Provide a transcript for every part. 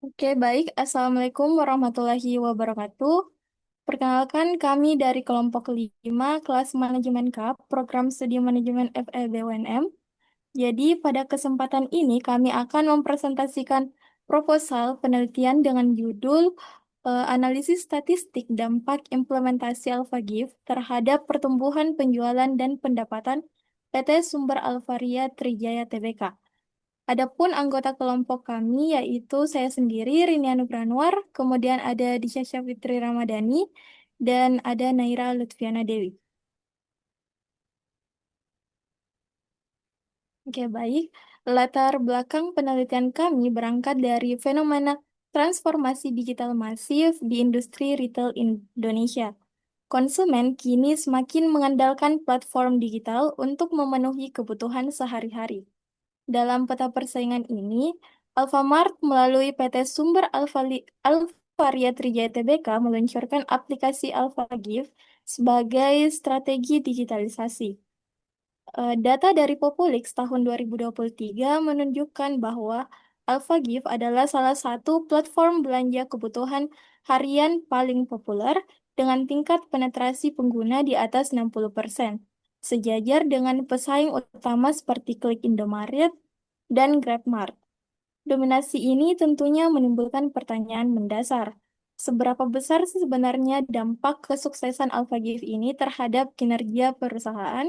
Oke, baik. Assalamualaikum warahmatullahi wabarakatuh. Perkenalkan, kami dari kelompok 5 kelas Manajemen K, Program Studi Manajemen FEB-UNM. Jadi, pada kesempatan ini kami akan mempresentasikan proposal penelitian dengan judul Analisis Statistik Dampak Implementasi AlphaGIF terhadap Pertumbuhan Penjualan dan Pendapatan PT Sumber Alvaria Trijaya Tbk. Adapun anggota kelompok kami yaitu saya sendiri, Rini Anugranuar, kemudian ada Disha Fitri Ramadhani, dan ada Naira Lutfiana Dewi. Oke, baik. Latar belakang penelitian kami berangkat dari fenomena transformasi digital masif di industri retail Indonesia. Konsumen kini semakin mengandalkan platform digital untuk memenuhi kebutuhan sehari-hari. Dalam peta persaingan ini, Alfamart melalui PT Sumber Alvaria Trijaya Tbk meluncurkan aplikasi AlphaGift sebagai strategi digitalisasi. Data dari Populix tahun 2023 menunjukkan bahwa AlphaGift adalah salah satu platform belanja kebutuhan harian paling populer dengan tingkat penetrasi pengguna di atas 60%, sejajar dengan pesaing utama seperti Klik Indomaret dan GrabMart. Dominasi ini tentunya menimbulkan pertanyaan mendasar. Seberapa besar sih sebenarnya dampak kesuksesan AlphaGift ini terhadap kinerja perusahaan,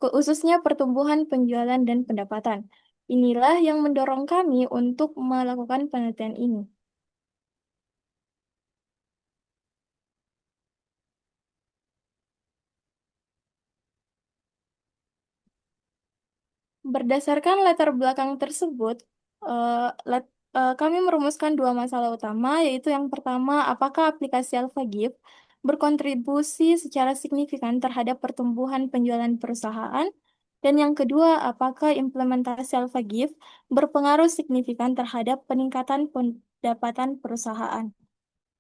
khususnya pertumbuhan penjualan dan pendapatan? Inilah yang mendorong kami untuk melakukan penelitian ini. Berdasarkan latar belakang tersebut, eh, kami merumuskan dua masalah utama, yaitu yang pertama, apakah aplikasi AlphaGift berkontribusi secara signifikan terhadap pertumbuhan penjualan perusahaan, dan yang kedua, apakah implementasi AlphaGift berpengaruh signifikan terhadap peningkatan pendapatan perusahaan.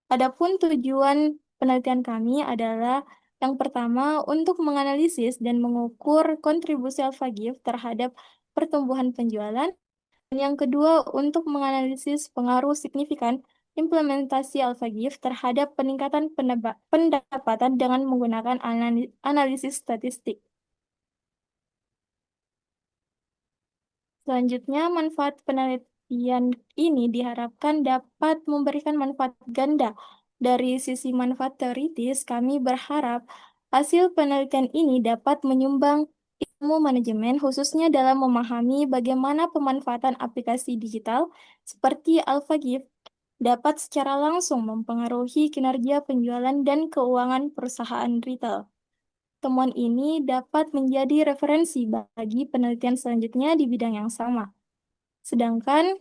Adapun tujuan penelitian kami adalah yang pertama untuk menganalisis dan mengukur kontribusi AlphaGift terhadap pertumbuhan penjualan, dan yang kedua untuk menganalisis pengaruh signifikan implementasi AlphaGift terhadap peningkatan pendapatan dengan menggunakan analisis statistik. Selanjutnya, manfaat penelitian ini diharapkan dapat memberikan manfaat ganda. Dari sisi manfaat teoritis, kami berharap hasil penelitian ini dapat menyumbang ilmu manajemen, khususnya dalam memahami bagaimana pemanfaatan aplikasi digital seperti AlphaGift dapat secara langsung mempengaruhi kinerja penjualan dan keuangan perusahaan retail. Temuan ini dapat menjadi referensi bagi penelitian selanjutnya di bidang yang sama. Sedangkan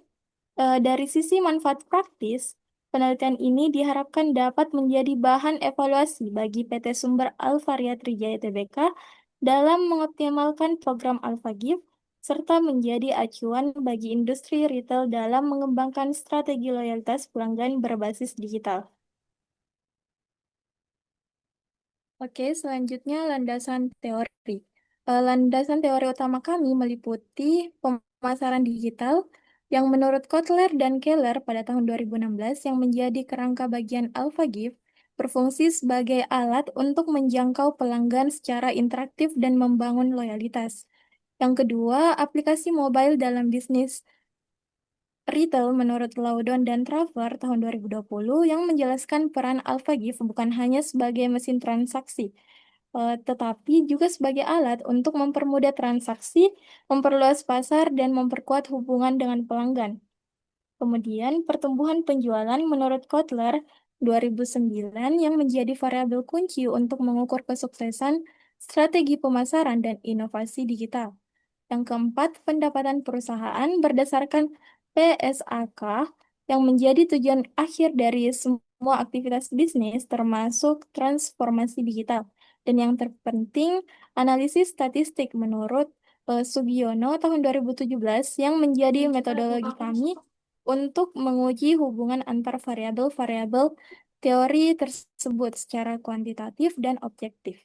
dari sisi manfaat praktis, penelitian ini diharapkan dapat menjadi bahan evaluasi bagi PT Sumber Alvaria Trijaya Tbk dalam mengoptimalkan program AlphaGift serta menjadi acuan bagi industri retail dalam mengembangkan strategi loyalitas pelanggan berbasis digital. Oke, selanjutnya landasan teori. Landasan teori utama kami meliputi pemasaran digital yang menurut Kotler dan Keller pada tahun 2016 yang menjadi kerangka bagian AlphaGift berfungsi sebagai alat untuk menjangkau pelanggan secara interaktif dan membangun loyalitas. Yang kedua, aplikasi mobile dalam bisnis retail menurut Laudon dan Traver tahun 2020 yang menjelaskan peran AlphaGift bukan hanya sebagai mesin transaksi, tetapi juga sebagai alat untuk mempermudah transaksi, memperluas pasar, dan memperkuat hubungan dengan pelanggan. Kemudian, pertumbuhan penjualan menurut Kotler 2009 yang menjadi variabel kunci untuk mengukur kesuksesan strategi pemasaran dan inovasi digital. Yang keempat, pendapatan perusahaan berdasarkan PSAK yang menjadi tujuan akhir dari semua aktivitas bisnis termasuk transformasi digital. Dan yang terpenting, analisis statistik menurut Sugiono tahun 2017 yang menjadi metodologi kami untuk menguji hubungan antar variabel-variabel teori tersebut secara kuantitatif dan objektif.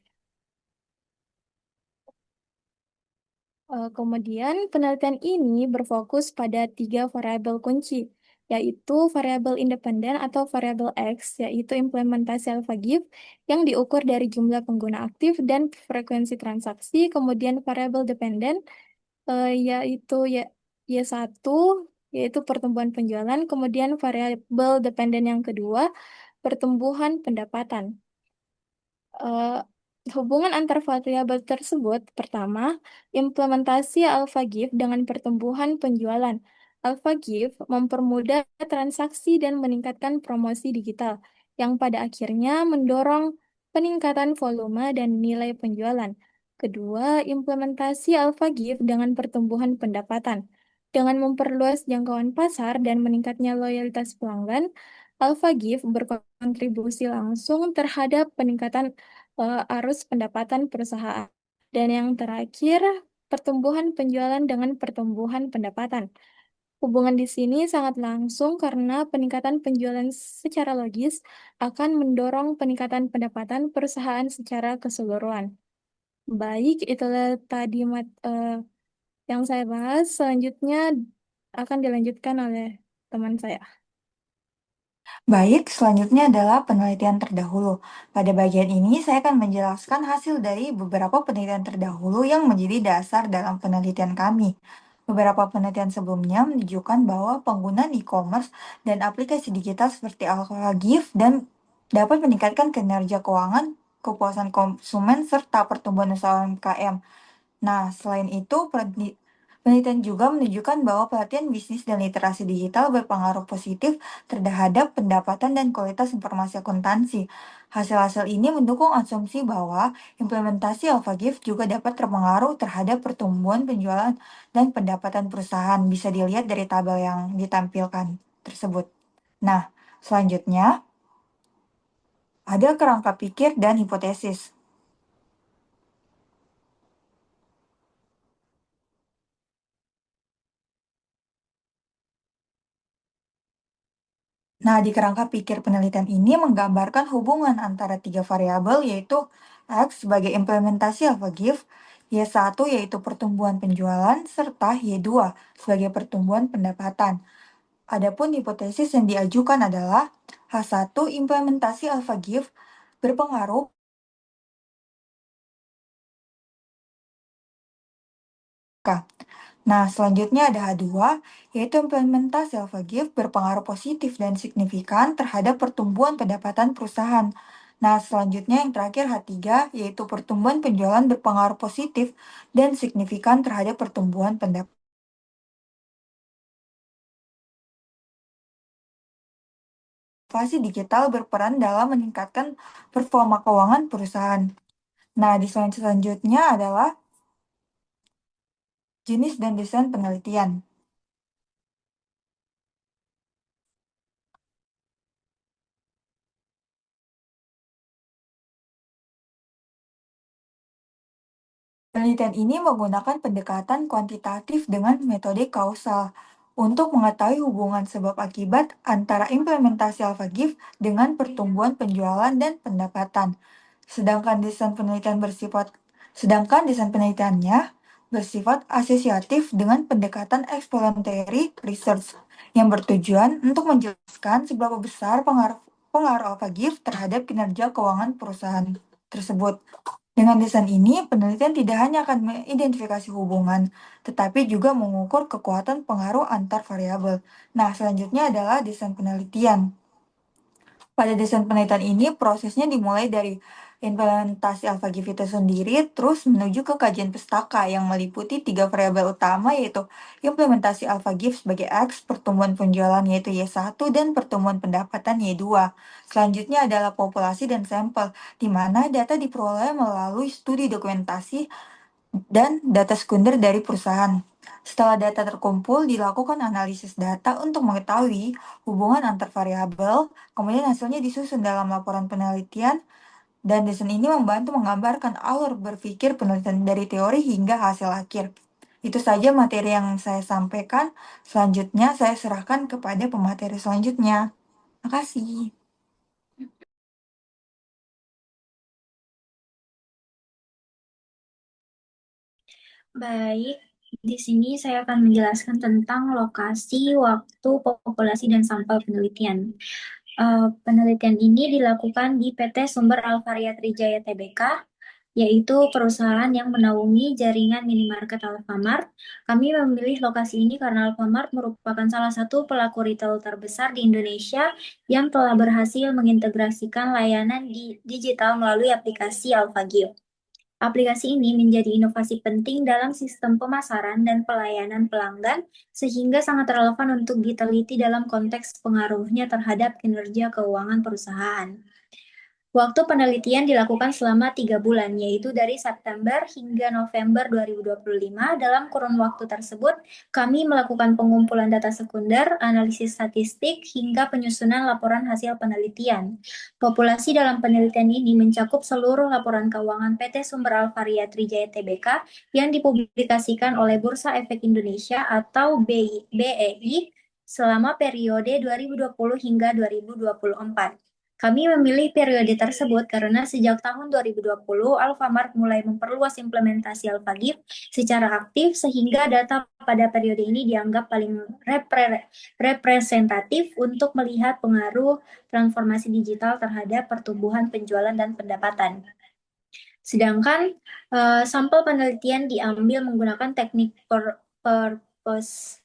Kemudian, penelitian ini berfokus pada tiga variabel kunci, yaitu variabel independen atau variabel X, yaitu implementasi AlphaGive yang diukur dari jumlah pengguna aktif dan frekuensi transaksi, kemudian variabel dependen, yaitu Y1, yaitu pertumbuhan penjualan, kemudian variabel dependen yang kedua, pertumbuhan pendapatan. Eh, Hubungan antar variabel tersebut, pertama, implementasi AlphaGive dengan pertumbuhan penjualan. AlphaGive mempermudah transaksi dan meningkatkan promosi digital, yang pada akhirnya mendorong peningkatan volume dan nilai penjualan. Kedua, implementasi AlphaGive dengan pertumbuhan pendapatan. Dengan memperluas jangkauan pasar dan meningkatnya loyalitas pelanggan, AlphaGive berkontribusi langsung terhadap peningkatan arus pendapatan perusahaan. Dan yang terakhir, pertumbuhan penjualan dengan pertumbuhan pendapatan. Hubungan di sini sangat langsung karena peningkatan penjualan secara logis akan mendorong peningkatan pendapatan perusahaan secara keseluruhan. Baik, itulah tadi yang saya bahas. Selanjutnya akan dilanjutkan oleh teman saya. Baik, selanjutnya adalah penelitian terdahulu. Pada bagian ini, saya akan menjelaskan hasil dari beberapa penelitian terdahulu yang menjadi dasar dalam penelitian kami. Beberapa penelitian sebelumnya menunjukkan bahwa penggunaan e-commerce dan aplikasi digital seperti Alphagive dan dapat meningkatkan kinerja keuangan, kepuasan konsumen, serta pertumbuhan usaha UMKM. Nah, selain itu, penelitian juga menunjukkan bahwa pelatihan bisnis dan literasi digital berpengaruh positif terhadap pendapatan dan kualitas informasi akuntansi. Hasil-hasil ini mendukung asumsi bahwa implementasi AlphaGive juga dapat terpengaruh terhadap pertumbuhan penjualan dan pendapatan perusahaan. Bisa dilihat dari tabel yang ditampilkan tersebut. Nah, selanjutnya ada kerangka pikir dan hipotesis. Nah, di kerangka pikir penelitian ini menggambarkan hubungan antara tiga variabel yaitu X sebagai implementasi AlphaGive, Y1 yaitu pertumbuhan penjualan, serta Y2 sebagai pertumbuhan pendapatan. Adapun hipotesis yang diajukan adalah H1 implementasi AlphaGive berpengaruh. Nah, selanjutnya ada H2, yaitu implementasi AlphaGive berpengaruh positif dan signifikan terhadap pertumbuhan pendapatan perusahaan. Nah, selanjutnya yang terakhir H3, yaitu pertumbuhan penjualan berpengaruh positif dan signifikan terhadap pertumbuhan pendapatan. Inovasi digital berperan dalam meningkatkan performa keuangan perusahaan. Nah, di slide selanjutnya adalah jenis dan desain penelitian. Penelitian ini menggunakan pendekatan kuantitatif dengan metode kausal untuk mengetahui hubungan sebab akibat antara implementasi AlphaGive dengan pertumbuhan penjualan dan pendapatan. Sedangkan desain penelitiannya bersifat asosiatif dengan pendekatan exploratory research yang bertujuan untuk menjelaskan seberapa besar pengaruh AlphaGive terhadap kinerja keuangan perusahaan tersebut. Dengan desain ini, penelitian tidak hanya akan mengidentifikasi hubungan, tetapi juga mengukur kekuatan pengaruh antar variabel. Nah, selanjutnya adalah desain penelitian. Pada desain penelitian ini, prosesnya dimulai dari implementasi AlphaGive itu sendiri, terus menuju ke kajian pustaka yang meliputi tiga variabel utama, yaitu implementasi AlphaGive sebagai X, pertumbuhan penjualan yaitu Y1, dan pertumbuhan pendapatan Y2. Selanjutnya adalah populasi dan sampel, di mana data diperoleh melalui studi dokumentasi dan data sekunder dari perusahaan. Setelah data terkumpul, dilakukan analisis data untuk mengetahui hubungan antar variabel, kemudian hasilnya disusun dalam laporan penelitian, dan desain ini membantu menggambarkan alur berpikir penelitian dari teori hingga hasil akhir. Itu saja materi yang saya sampaikan. Selanjutnya, saya serahkan kepada pemateri selanjutnya. Makasih. Baik, Di sini saya akan menjelaskan tentang lokasi, waktu, populasi, dan sampel penelitian. Penelitian ini dilakukan di PT Sumber Alvaria Trijaya Tbk, yaitu perusahaan yang menaungi jaringan minimarket Alfamart. Kami memilih lokasi ini karena Alfamart merupakan salah satu pelaku retail terbesar di Indonesia yang telah berhasil mengintegrasikan layanan digital melalui aplikasi AlphaGo. Aplikasi ini menjadi inovasi penting dalam sistem pemasaran dan pelayanan pelanggan, sehingga sangat relevan untuk diteliti dalam konteks pengaruhnya terhadap kinerja keuangan perusahaan. Waktu penelitian dilakukan selama 3 bulan, yaitu dari September hingga November 2025. Dalam kurun waktu tersebut, kami melakukan pengumpulan data sekunder, analisis statistik, hingga penyusunan laporan hasil penelitian. Populasi dalam penelitian ini mencakup seluruh laporan keuangan PT Sumber Alvaria Trijaya Tbk yang dipublikasikan oleh Bursa Efek Indonesia atau BEI selama periode 2020 hingga 2024. Kami memilih periode tersebut karena sejak tahun 2020, Alfamart mulai memperluas implementasi AlphaGIF secara aktif sehingga data pada periode ini dianggap paling representatif untuk melihat pengaruh transformasi digital terhadap pertumbuhan penjualan dan pendapatan. Sedangkan sampel penelitian diambil menggunakan teknik purpose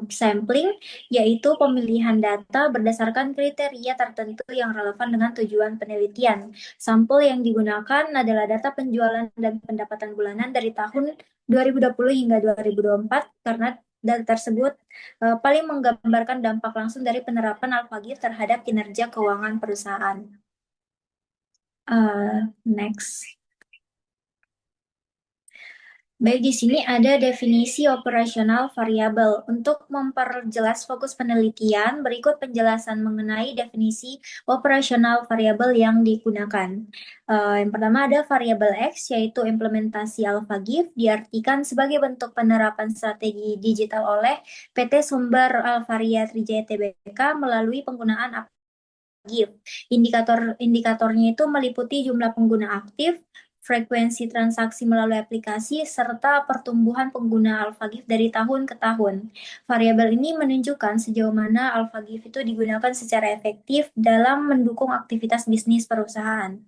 sampling, yaitu pemilihan data berdasarkan kriteria tertentu yang relevan dengan tujuan penelitian. Sampel yang digunakan adalah data penjualan dan pendapatan bulanan dari tahun 2020 hingga 2024 karena data tersebut paling menggambarkan dampak langsung dari penerapan AlphaGIF terhadap kinerja keuangan perusahaan. Next. Baik, di sini ada definisi operasional variabel. Untuk memperjelas fokus penelitian, berikut penjelasan mengenai definisi operasional variabel yang digunakan. Yang pertama ada variabel X, yaitu implementasi AlphaGIF, diartikan sebagai bentuk penerapan strategi digital oleh PT Sumber Alvaria Trijaya Tbk melalui penggunaan GIF. Indikatornya itu meliputi jumlah pengguna aktif, frekuensi transaksi melalui aplikasi, serta pertumbuhan pengguna AlphaGIF dari tahun ke tahun. Variabel ini menunjukkan sejauh mana AlphaGIF itu digunakan secara efektif dalam mendukung aktivitas bisnis perusahaan.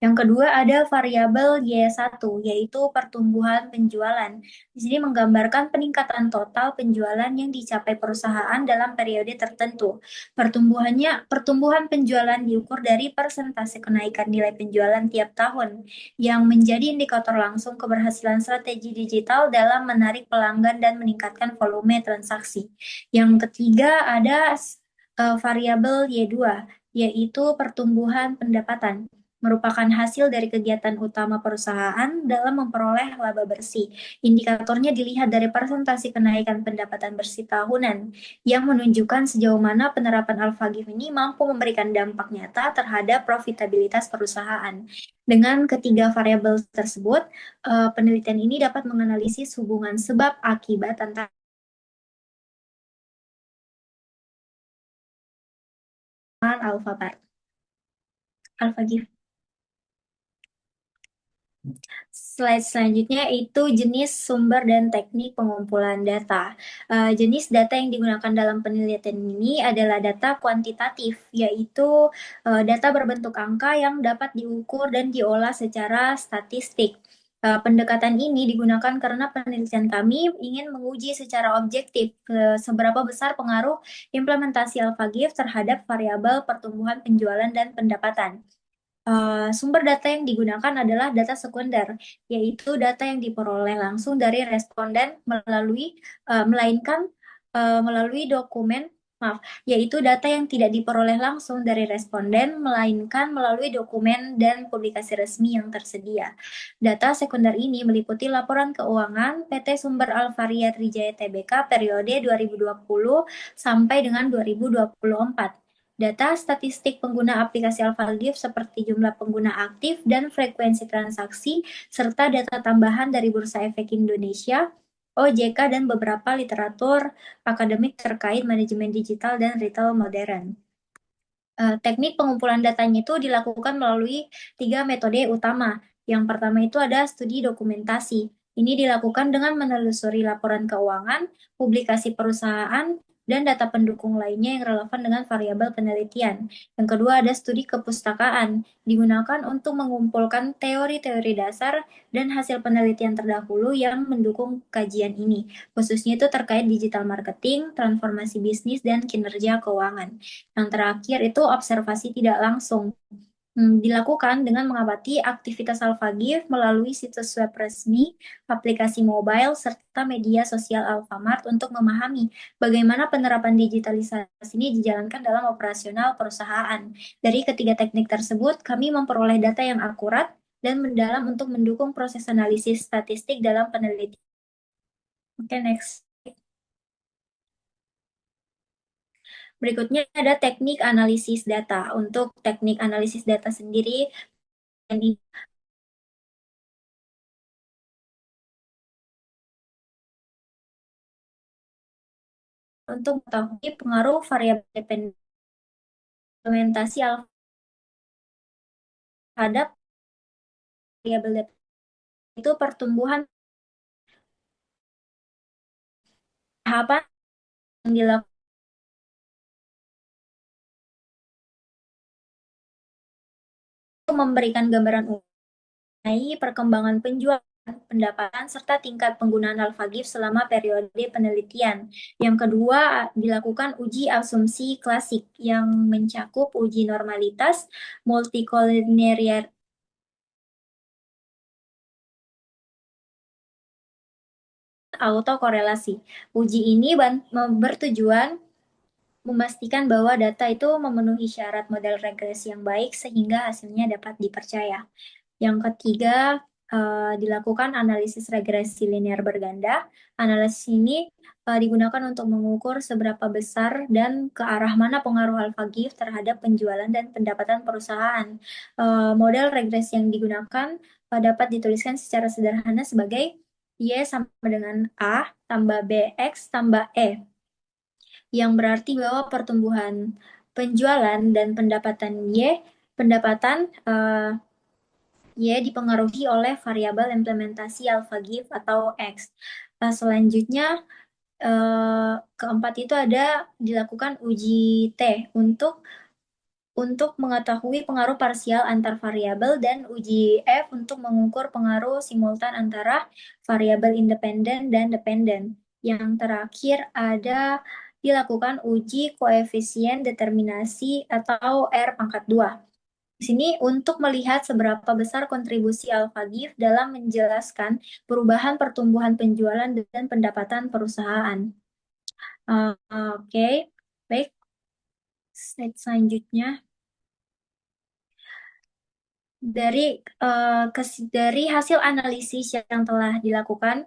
Yang kedua ada variabel Y1, yaitu pertumbuhan penjualan. Di sini menggambarkan peningkatan total penjualan yang dicapai perusahaan dalam periode tertentu. Pertumbuhan penjualan diukur dari persentase kenaikan nilai penjualan tiap tahun, yang menjadi indikator langsung keberhasilan strategi digital dalam menarik pelanggan dan meningkatkan volume transaksi. Yang ketiga ada variabel Y2, yaitu pertumbuhan pendapatan, merupakan hasil dari kegiatan utama perusahaan dalam memperoleh laba bersih. Indikatornya dilihat dari persentase kenaikan pendapatan bersih tahunan, yang menunjukkan sejauh mana penerapan AlphaGIF ini mampu memberikan dampak nyata terhadap profitabilitas perusahaan. Dengan ketiga variabel tersebut, penelitian ini dapat menganalisis hubungan sebab akibat antara AlphaGIF. Slide selanjutnya itu jenis sumber dan teknik pengumpulan data. Jenis data yang digunakan dalam penelitian ini adalah data kuantitatif, yaitu data berbentuk angka yang dapat diukur dan diolah secara statistik. Pendekatan ini digunakan karena penelitian kami ingin menguji secara objektif seberapa besar pengaruh implementasi AlphaGIF terhadap variabel pertumbuhan penjualan dan pendapatan. Sumber data yang digunakan adalah data sekunder, yaitu data yang diperoleh langsung dari responden melalui dokumen, maaf, yaitu data yang tidak diperoleh langsung dari responden, melainkan melalui dokumen dan publikasi resmi yang tersedia. Data sekunder ini meliputi laporan keuangan PT Sumber Alvaria Trijaya Tbk periode 2020 sampai dengan 2024. Data statistik pengguna aplikasi AlphaGIF seperti jumlah pengguna aktif dan frekuensi transaksi, serta data tambahan dari Bursa Efek Indonesia, OJK, dan beberapa literatur akademik terkait manajemen digital dan retail modern. Teknik pengumpulan datanya itu dilakukan melalui 3 metode utama. Yang pertama itu ada studi dokumentasi. Ini dilakukan dengan menelusuri laporan keuangan, publikasi perusahaan, dan data pendukung lainnya yang relevan dengan variabel penelitian. Yang kedua ada studi kepustakaan, digunakan untuk mengumpulkan teori-teori dasar dan hasil penelitian terdahulu yang mendukung kajian ini, khususnya itu terkait digital marketing, transformasi bisnis, dan kinerja keuangan. Yang terakhir itu observasi tidak langsung. Dilakukan dengan mengamati aktivitas AlphaGift melalui situs web resmi, aplikasi mobile, serta media sosial Alfamart untuk memahami bagaimana penerapan digitalisasi ini dijalankan dalam operasional perusahaan. Dari ketiga teknik tersebut, kami memperoleh data yang akurat dan mendalam untuk mendukung proses analisis statistik dalam penelitian. Oke, next. Berikutnya ada teknik analisis data. Untuk teknik analisis data sendiri, ini untuk mengetahui pengaruh variabel implementasi alfa terhadap variabel itu pertumbuhan tahapan yang dilakukan untuk memberikan gambaran mengenai perkembangan penjualan, pendapatan, serta tingkat penggunaan AlphaGift selama periode penelitian. Yang kedua, dilakukan uji asumsi klasik yang mencakup uji normalitas, multicollinear autokorelasi. Uji ini bertujuan memastikan bahwa data itu memenuhi syarat model regresi yang baik sehingga hasilnya dapat dipercaya. Yang ketiga, dilakukan analisis regresi linear berganda. Analisis ini digunakan untuk mengukur seberapa besar dan ke arah mana pengaruh AlphaGift terhadap penjualan dan pendapatan perusahaan. Model regresi yang digunakan dapat dituliskan secara sederhana sebagai Y sama dengan A tambah BX tambah E, yang berarti bahwa pertumbuhan penjualan dan pendapatan Y dipengaruhi oleh variabel implementasi AlphaGift atau X. Selanjutnya, keempat itu ada dilakukan uji T untuk mengetahui pengaruh parsial antar variabel dan uji F untuk mengukur pengaruh simultan antara variabel independen dan dependen. Yang terakhir ada dilakukan uji koefisien determinasi atau R pangkat 2. Di sini untuk melihat seberapa besar kontribusi AlphaGift dalam menjelaskan perubahan pertumbuhan penjualan dan pendapatan perusahaan. Oke, baik. Slide selanjutnya. Dari hasil analisis yang telah dilakukan,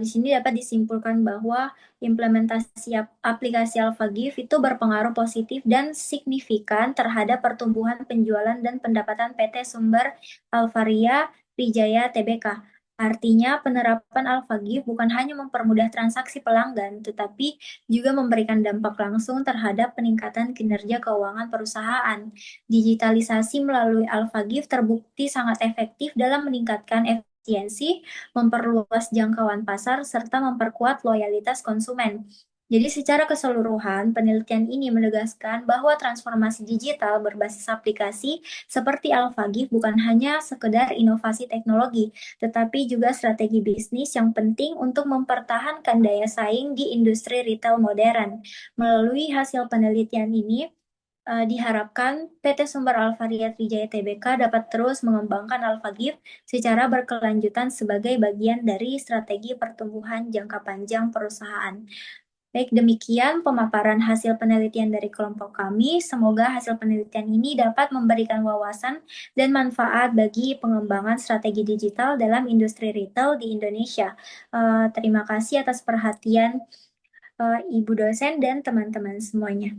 di sini dapat disimpulkan bahwa implementasi aplikasi AlphaGift itu berpengaruh positif dan signifikan terhadap pertumbuhan penjualan dan pendapatan PT Sumber Alvaria Trijaya Tbk. Artinya, penerapan AlphaGift bukan hanya mempermudah transaksi pelanggan, tetapi juga memberikan dampak langsung terhadap peningkatan kinerja keuangan perusahaan. Digitalisasi melalui AlphaGift terbukti sangat efektif dalam meningkatkan efisiensi, memperluas jangkauan pasar, serta memperkuat loyalitas konsumen. Jadi secara keseluruhan, penelitian ini menegaskan bahwa transformasi digital berbasis aplikasi seperti AlphaGift bukan hanya sekedar inovasi teknologi, tetapi juga strategi bisnis yang penting untuk mempertahankan daya saing di industri retail modern. Melalui hasil penelitian ini, diharapkan PT Sumber Alvaria Trijaya Tbk dapat terus mengembangkan AlphaGift secara berkelanjutan sebagai bagian dari strategi pertumbuhan jangka panjang perusahaan. Baik, demikian pemaparan hasil penelitian dari kelompok kami. Semoga hasil penelitian ini dapat memberikan wawasan dan manfaat bagi pengembangan strategi digital dalam industri retail di Indonesia. Terima kasih atas perhatian Ibu dosen dan teman-teman semuanya.